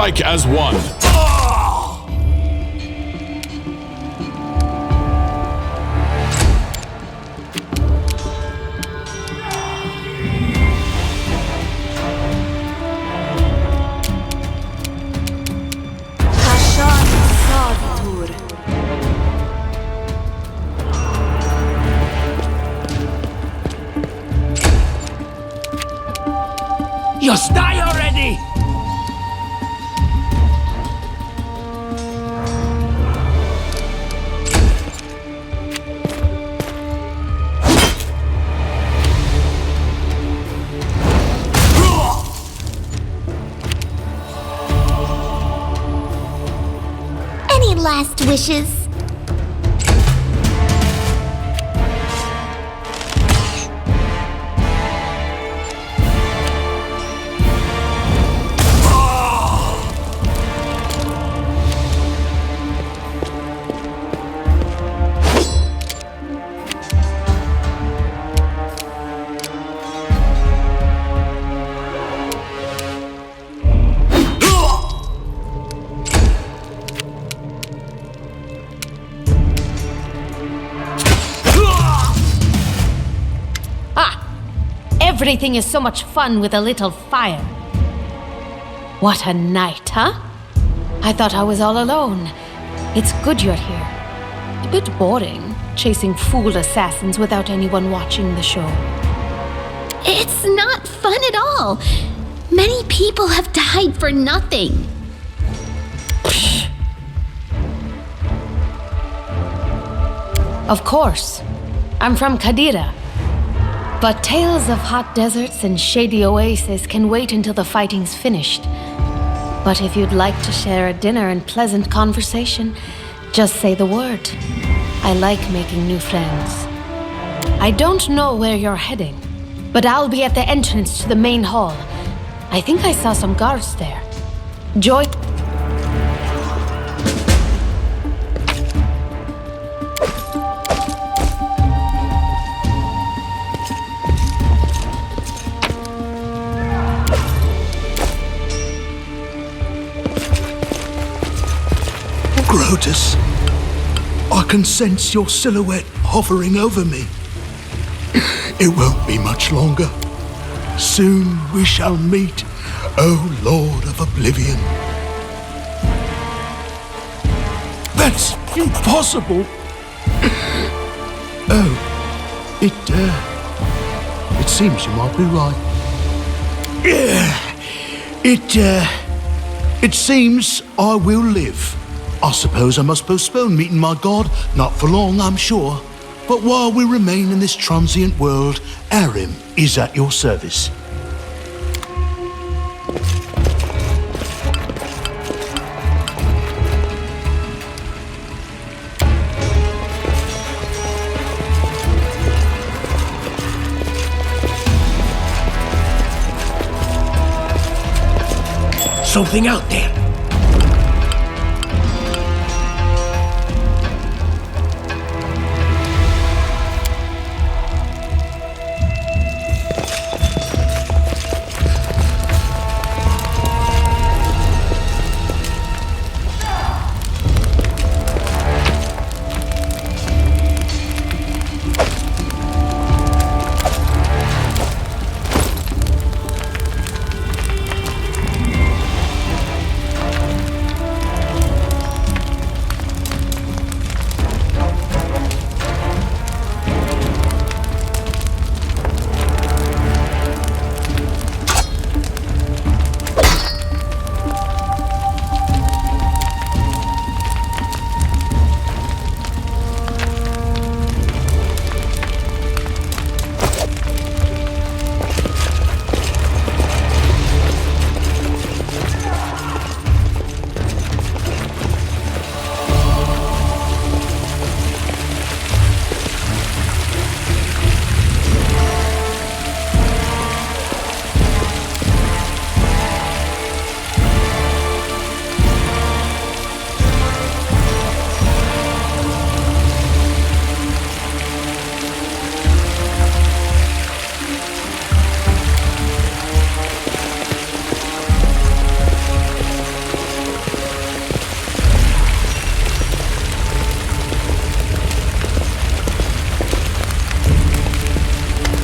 strike as one. Just die already! Any last wishes? Everything is so much fun with a little fire. What a night, huh? I thought I was all alone. It's good you're here. A bit boring, chasing fool assassins without anyone watching the show. It's not fun at all. Many people have died for nothing. Of course. I'm from Kadira. But tales of hot deserts and shady oases can wait until the fighting's finished. But if you'd like to share a dinner and pleasant conversation, just say the word. I like making new friends. I don't know where you're heading, but I'll be at the entrance to the main hall. I think I saw some guards there. Joy... Grotus, I can sense your silhouette hovering over me. It won't be much longer. Soon we shall meet, O Lord of Oblivion. That's impossible. Oh, it seems you might be right. It seems I will live. I suppose I must postpone meeting my god, not for long, I'm sure. But while we remain in this transient world, Arim is at your service. Something out there.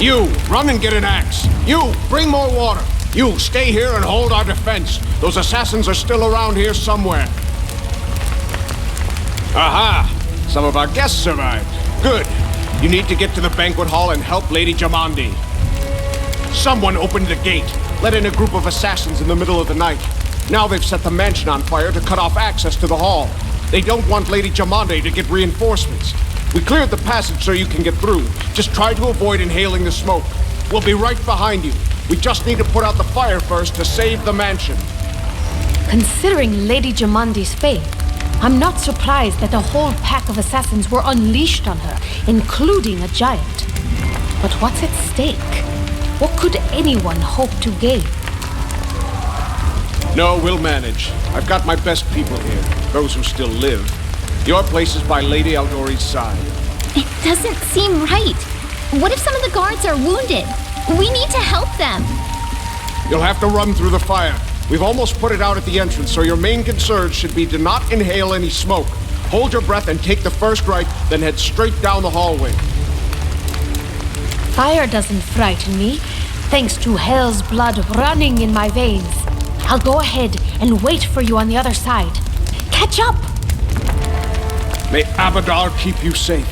You, run and get an axe. You, bring more water. You, stay here and hold our defense. Those assassins are still around here somewhere. Aha! Some of our guests survived. Good. You need to get to the banquet hall and help Lady Jamandi. Someone opened the gate, let in a group of assassins in the middle of the night. Now they've set the mansion on fire to cut off access to the hall. They don't want Lady Jamandi to get reinforcements. We cleared the passage so you can get through. Just try to avoid inhaling the smoke. We'll be right behind you. We just need to put out the fire first to save the mansion. Considering Lady Jamandi's fate, I'm not surprised that a whole pack of assassins were unleashed on her, including a giant. But what's at stake? What could anyone hope to gain? No, we'll manage. I've got my best people here, those who still live. Your place is by Lady Aldori's side. It doesn't seem right. What if some of the guards are wounded? We need to help them. You'll have to run through the fire. We've almost put it out at the entrance, so your main concern should be to not inhale any smoke. Hold your breath and take the first right, then head straight down the hallway. Fire doesn't frighten me, thanks to hell's blood running in my veins. I'll go ahead and wait for you on the other side. Catch up! May Abadar keep you safe.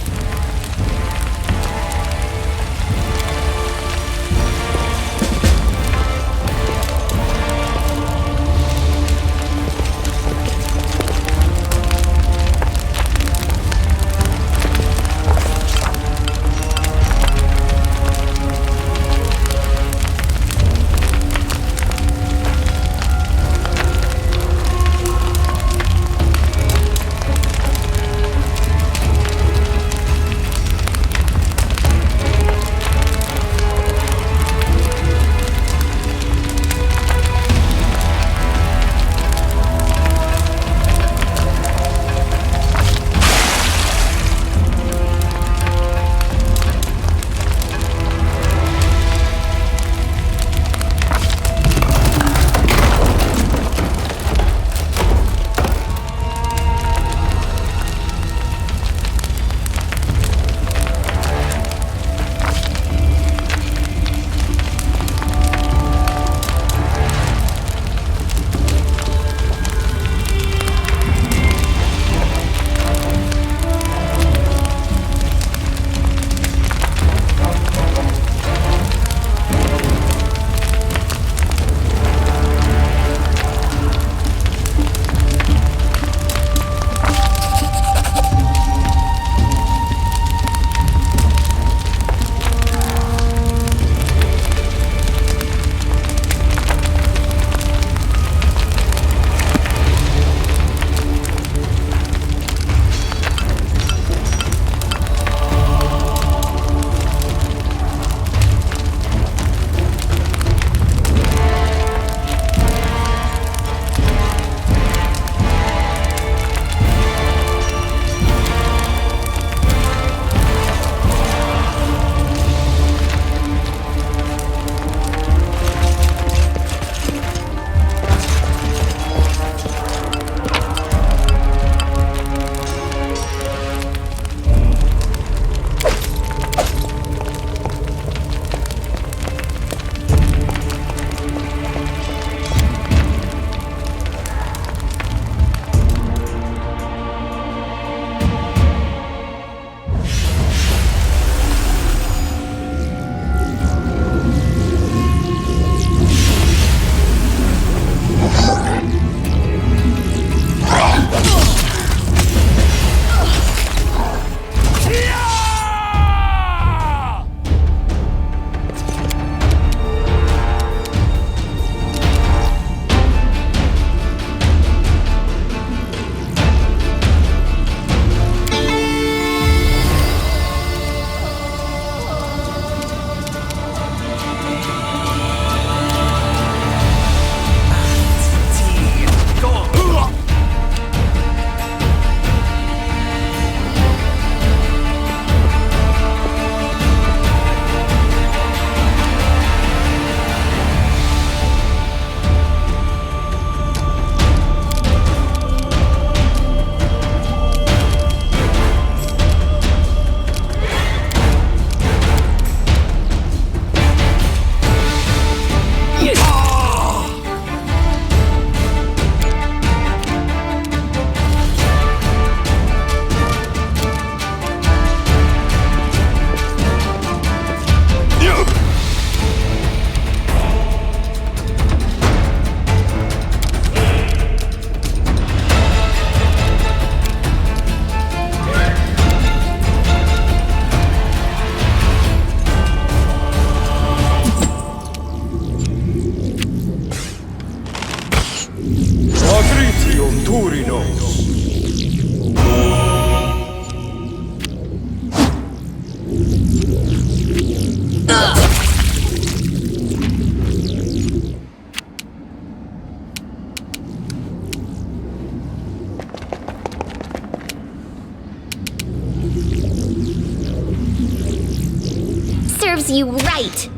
serves you right.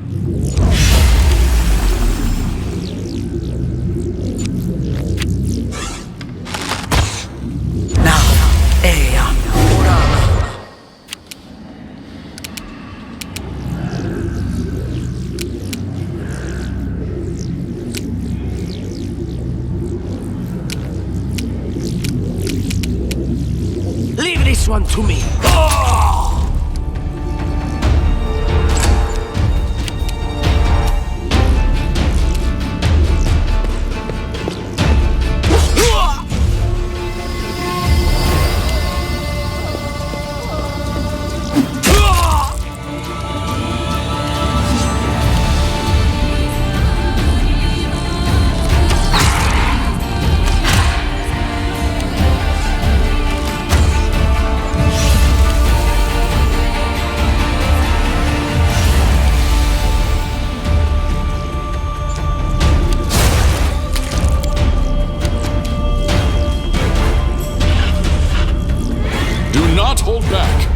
Leave this one to me. Hold back.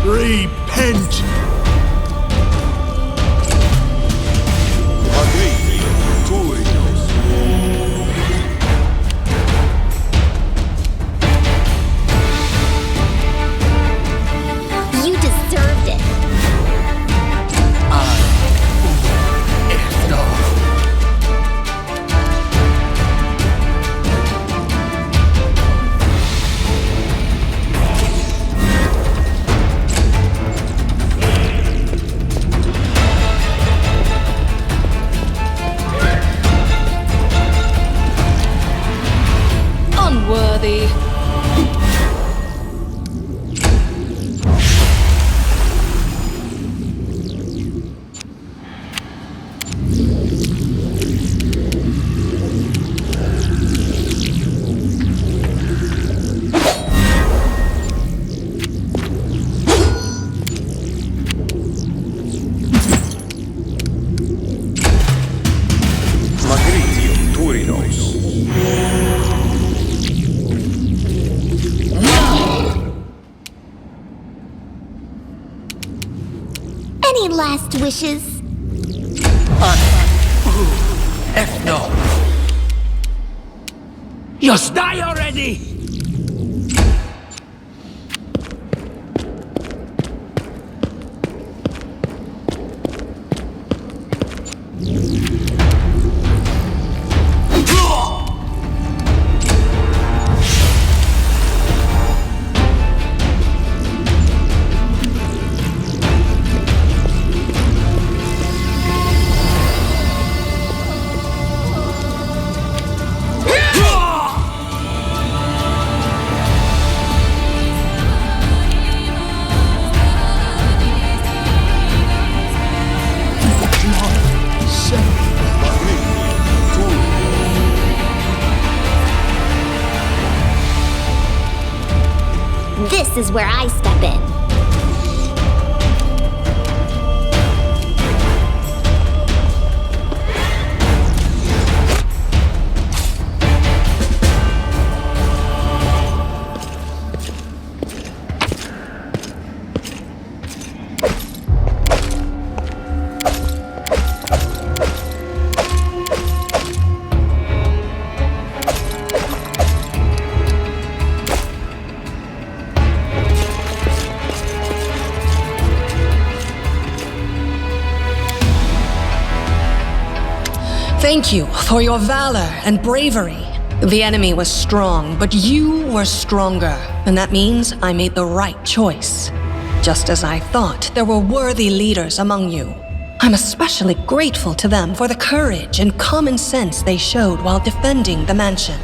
Repent! You deserved it. Unworthy. Any last wishes? F no. Just die already! This is where I step in. Thank you for your valor and bravery. The enemy was strong, but you were stronger, and that means I made the right choice. Just as I thought, there were worthy leaders among you. I'm especially grateful to them for the courage and common sense they showed while defending the mansion.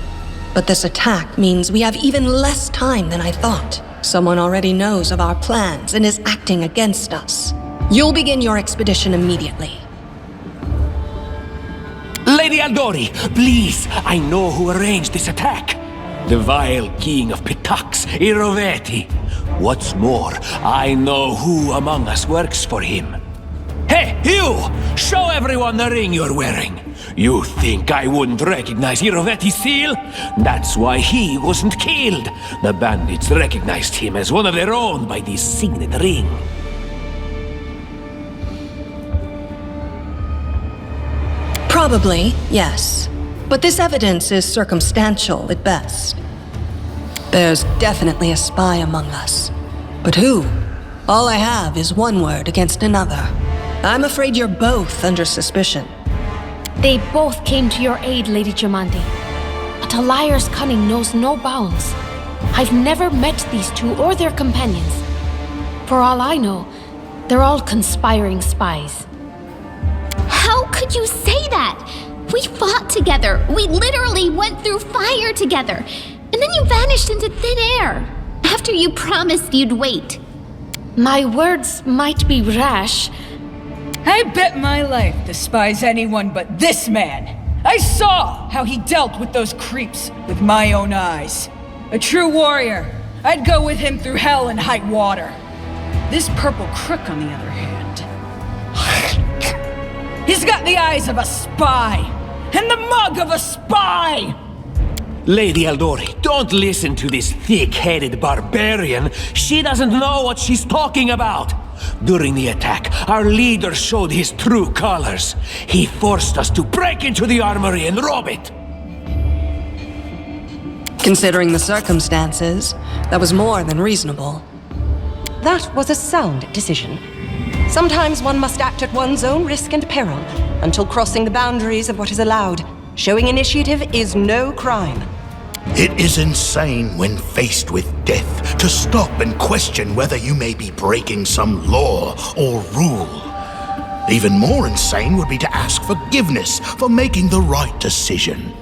But this attack means we have even less time than I thought. Someone already knows of our plans and is acting against us. You'll begin your expedition immediately. Lady Aldori, please, I know who arranged this attack. The vile king of Pitax, Iroveti. What's more, I know who among us works for him. Hey, you! Show everyone the ring you're wearing. You think I wouldn't recognize Iroveti's seal? That's why he wasn't killed. The bandits recognized him as one of their own by this signet ring. Probably, yes. But this evidence is circumstantial at best. There's definitely a spy among us. But who? All I have is one word against another. I'm afraid you're both under suspicion. They both came to your aid, Lady Jamandi. But a liar's cunning knows no bounds. I've never met these two or their companions. For all I know, they're all conspiring spies. How could you say that? We fought together. We literally went through fire together. And then you vanished into thin air. After you promised you'd wait. My words might be rash. I bet my life despise anyone but this man. I saw how he dealt with those creeps with my own eyes. A true warrior. I'd go with him through hell and high water. This purple crook, on the other hand, he's got the eyes of a spy, and the mug of a spy! Lady Aldori, don't listen to this thick-headed barbarian. She doesn't know what she's talking about. During the attack, our leader showed his true colors. He forced us to break into the armory and rob it. Considering the circumstances, that was more than reasonable. That was a sound decision. Sometimes one must act at one's own risk and peril, until crossing the boundaries of what is allowed. Showing initiative is no crime. It is insane when faced with death to stop and question whether you may be breaking some law or rule. Even more insane would be to ask forgiveness for making the right decision.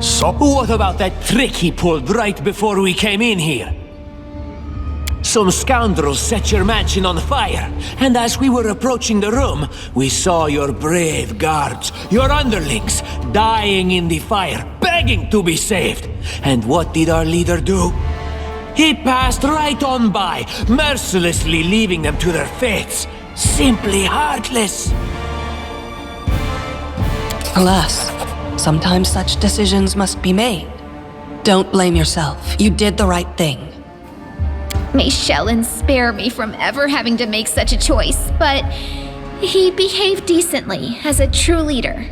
So What about that trick he pulled right before we came in here? Some scoundrels set your mansion on fire, and as we were approaching the room, we saw your brave guards, your underlings, dying in the fire, begging to be saved. And what did our leader do? He passed right on by, mercilessly leaving them to their fates. Simply heartless. Alas, sometimes such decisions must be made. Don't blame yourself. You did the right thing. May Shellen spare me from ever having to make such a choice, but he behaved decently as a true leader.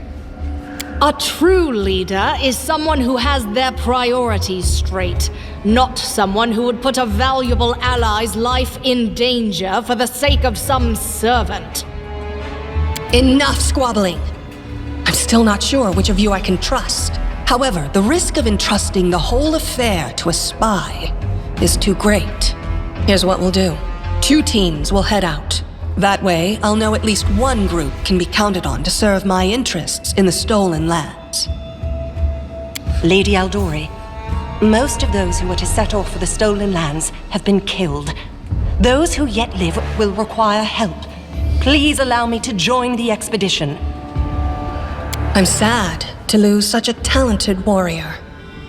A true leader is someone who has their priorities straight, not someone who would put a valuable ally's life in danger for the sake of some servant. Enough squabbling. I'm still not sure which of you I can trust. However, the risk of entrusting the whole affair to a spy is too great. Here's what we'll do. 2 teams will head out. That way, I'll know at least one group can be counted on to serve my interests in the stolen lands. Lady Aldori, most of those who were to set off for the stolen lands have been killed. Those who yet live will require help. Please allow me to join the expedition. I'm sad to lose such a talented warrior.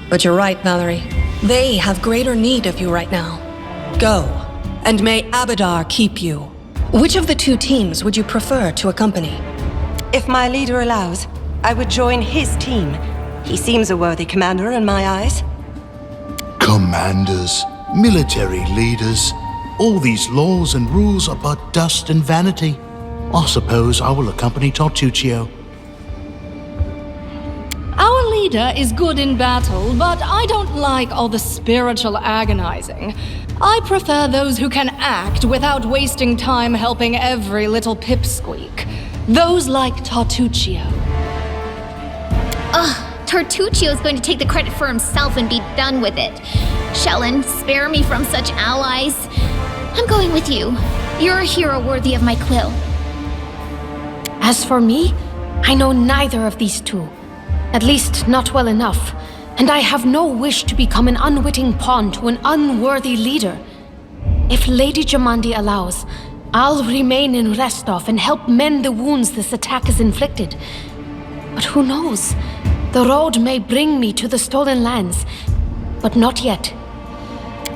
But you're right, Valerie. They have greater need of you right now. Go, and may Abadar keep you. Which of the two teams would you prefer to accompany? If my leader allows, I would join his team. He seems a worthy commander in my eyes. Commanders, military leaders, all these laws and rules are but dust and vanity. I suppose I will accompany Tartuccio. Our leader is good in battle, but I don't like all the spiritual agonizing. I prefer those who can act without wasting time helping every little pipsqueak. Those like Tartuccio. Tartuccio's going to take the credit for himself and be done with it. Shellen, spare me from such allies. I'm going with you. You're a hero worthy of my quill. As for me, I know neither of these two. At least not well enough. And I have no wish to become an unwitting pawn to an unworthy leader. If Lady Jamandi allows, I'll remain in Restov and help mend the wounds this attack has inflicted. But who knows? The road may bring me to the stolen lands, but not yet.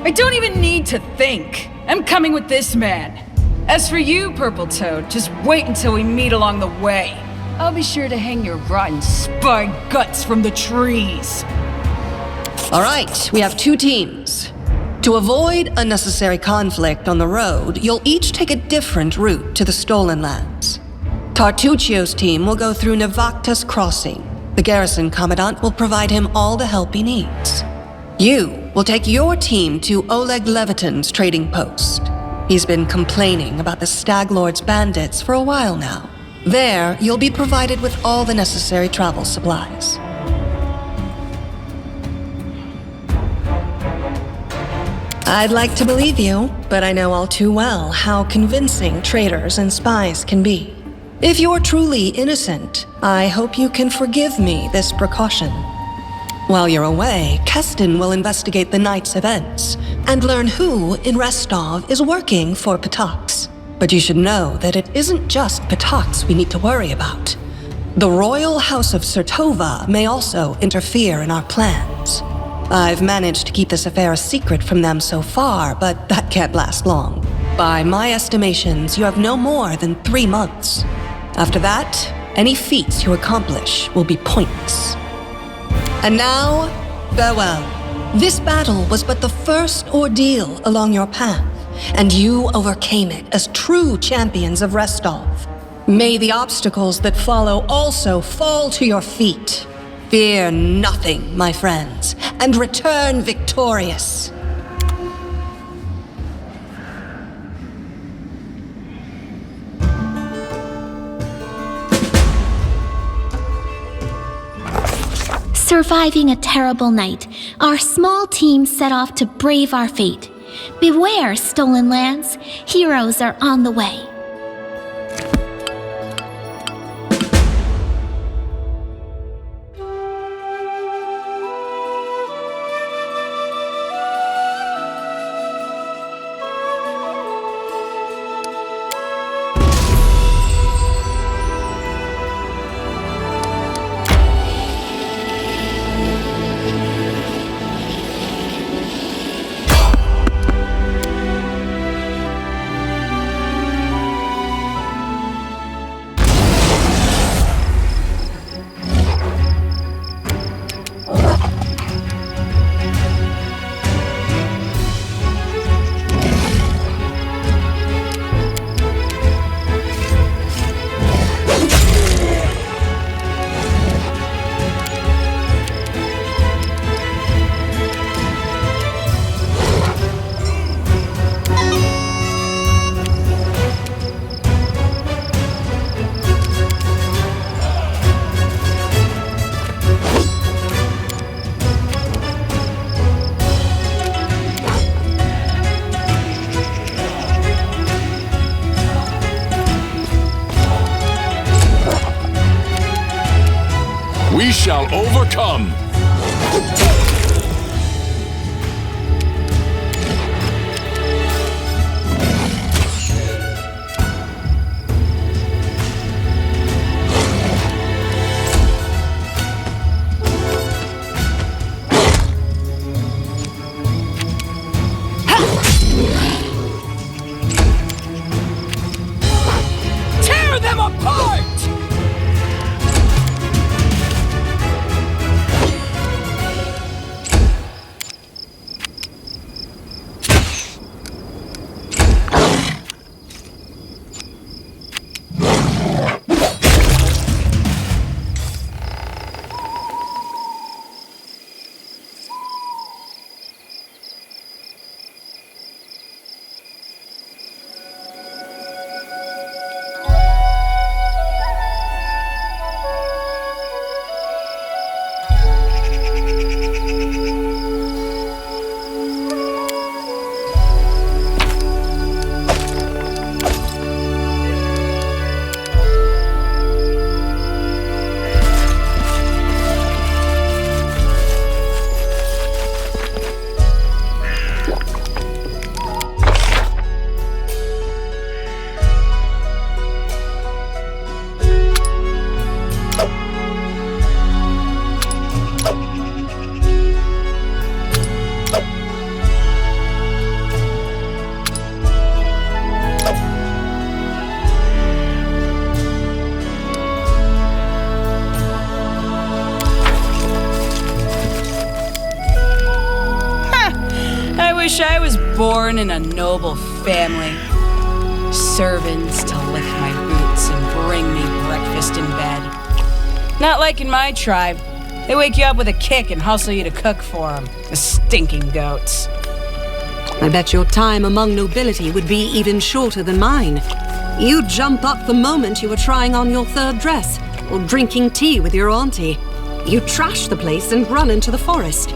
I don't even need to think. I'm coming with this man. As for you, Purple Toad, just wait until we meet along the way. I'll be sure to hang your rotten spy guts from the trees. All right, we have two teams. To avoid unnecessary conflict on the road, you'll each take a different route to the stolen lands. Tartuccio's team will go through Navakta's crossing. The garrison commandant will provide him all the help he needs. You will take your team to Oleg Leviton's trading post. He's been complaining about the Stag Lord's bandits for a while now. There, you'll be provided with all the necessary travel supplies. I'd like to believe you, but I know all too well how convincing traitors and spies can be. If you're truly innocent, I hope you can forgive me this precaution. While you're away, Keston will investigate the night's events and learn who in Restov is working for Patox. But you should know that it isn't just Patox we need to worry about. The Royal House of Sertova may also interfere in our plans. I've managed to keep this affair a secret from them so far, but that can't last long. By my estimations, you have no more than 3 months. After that, any feats you accomplish will be pointless. And now, farewell. This battle was but the first ordeal along your path, and you overcame it as true champions of Restov. May the obstacles that follow also fall to your feet. Fear nothing, my friends, and return victorious. Surviving a terrible night, our small team set off to brave our fate. Beware, stolen lands. Heroes are on the way. We shall overcome! Tear them apart! I was born in a noble family. Servants to lick my boots and bring me breakfast in bed. Not like in my tribe. They wake you up with a kick and hustle you to cook for them. The stinking goats. I bet your time among nobility would be even shorter than mine. You'd jump up the moment you were trying on your third dress, or drinking tea with your auntie. You'd trash the place and run into the forest.